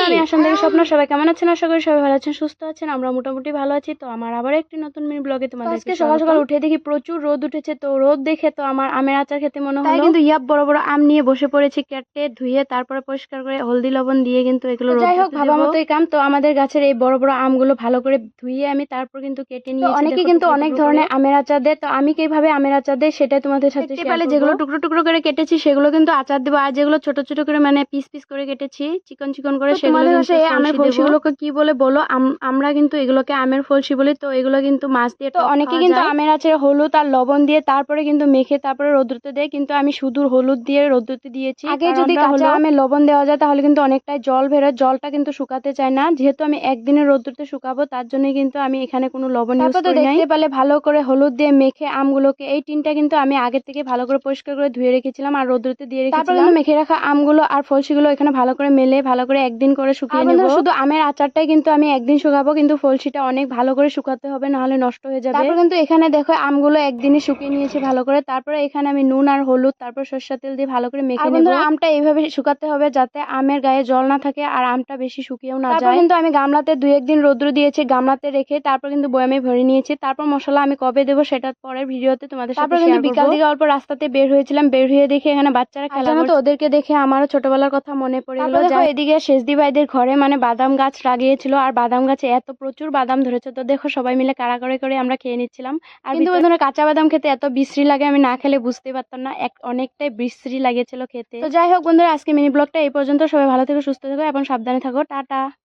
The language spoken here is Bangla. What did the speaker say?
আমি আসাম থেকে স্বপ্ন। সবাই কেমন আছেন? আশা করি সবাই ভালো আছেন, সুস্থ আছেন। আমরা মোটামুটি ভালো আছি। তো আমার আবার একটি নতুন মিনি ব্লগে তোমাদের আজকে সকাল সকাল উঠে দেখি প্রচুর রোদ উঠেছে। তো রোদ দেখে তো আমার আমের আচার খেতে মনে হলো, কিন্তু ইয়াব বড় বড় আম নিয়ে বসে পড়েছি, কেটে ধুয়ে তারপরে পরিষ্কার করে হলদি লবণ দিয়ে কিন্তু এগুলো যাই হোক ভাবা মতোই কাম। তো আমাদের গাছের এই বড় বড় আমগুলো ভালো করে ধুয়ে আমি তারপর কিন্তু কেটে নিয়েছি। অনেকে কিন্তু অনেক ধরনের আমের আচার দেয়, তো আমি কিভাবে আমের আচার দেয় সেটা তোমাদের সাথে শেয়ার করব। যেগুলো টুকরো টুকরো করে কেটেছি সেগুলো কিন্তু আচার দেবো, আর যেগুলো ছোট ছোট করে মানে পিস পিস করে কেটেছি চিকন চিকন করে সেগুলো আমের ফলসিগুলোকে কি বলে বলো? আমরা কিন্তু এগুলোকে আমের ফলসি বলি। তো এগুলো কিন্তু মাছ দিয়ে, তো অনেকে কিন্তু আমের আচারে হলুদ আর লবণ দিয়ে তারপরে কিন্তু মেখে তারপরে রোদ্রুতে দেয়, কিন্তু আমি শুধু হলুদ দিয়ে রোদ্রুতে দিয়েছি। আগে যদি কাঁচা আমের লবণ দেওয়া যায় তাহলে কিন্তু অনেকটাই জল বেরোয়, জলটা কিন্তু শুকাতে চায় না। যেহেতু আমি একদিনের রোদ্রুতে শুকাবো তার জন্য কিন্তু আমি এখানে কোনো লবণ ইউজ করি নাই। দেখতে পেলে ভালো করে হলুদ দিয়ে মেখে আমগুলোকে, এই টিনটা কিন্তু আমি আগে থেকে ভালো করে পরিষ্কার করে ধুয়ে রেখেছিলাম আর রোদ্রুতে দিয়ে রেখেছিলাম। তারপর কিন্তু মেখে রাখা আমগুলো আর ফলসিগুলো এখানে ভালো করে মেলে ভালো করে একদিন করে শুকিয়ে নেব। শুধু আমের আচারটাই কিন্তু আমি একদিন শুকাবো, কিন্তু ফলসিটা অনেক ভালো করে শুকাতে হবে, নাহলে নষ্ট হয়ে যাবে। তারপর কিন্তু এখানে দেখো আমগুলো একদিনে শুকিয়ে নিয়েছি ভালো করে। তারপরে এখানে আমি নুন আর হলুদ তারপর সরষের তেল দিয়ে ভালো করে মেখে নেব। আমটা এইভাবে শুকাতে হবে যাতে আমের গায়ে জল না থাকে আর আমটা বেশি শুকিয়েও না যায়। তারপর কিন্তু আমি গামলাতে 2-1 দিন রোদ্র দিয়েছি, গামলাতে রেখে তারপর কিন্তু বয়ামে ভরে নিয়েছি। তারপর মশলা আমি কবে দেবো সেটা পরের ভিডিওতে তোমাদের সাথে শেয়ার করব। বিকাল দিকে অল্প রাস্তাতে বের হয়েছিলাম, বের হয়ে দেখে এখানে বাচ্চারা খেলা করছে। ওদেরকে দেখে আমারও ছোটবেলার কথা মনে পড়ে গেল। এদিকে শেষদি ভাইদের ঘরে মানে বাদাম গাছ লাগিয়েছিল, আর বাদাম গাছে এত প্রচুর বাদাম ধরেছে। তো দেখো সবাই মিলে কাড়াকাড়ি করে আমরা খেয়ে নিচ্ছিলাম। আর কিন্তু বন্ধুরা কাঁচা বাদাম খেতে এত বিশ্রী লাগে, আমি না খেলে বুঝতে পারতাম না, অনেকটাই বিশ্রী লাগেছিল খেতে। তো যাই হোক বন্ধুরা, আজকে মিনি ব্লগটা এই পর্যন্ত। সবাই ভালো থেকো, সুস্থ থেকো এবং সাবধানে থাকো। টাটা।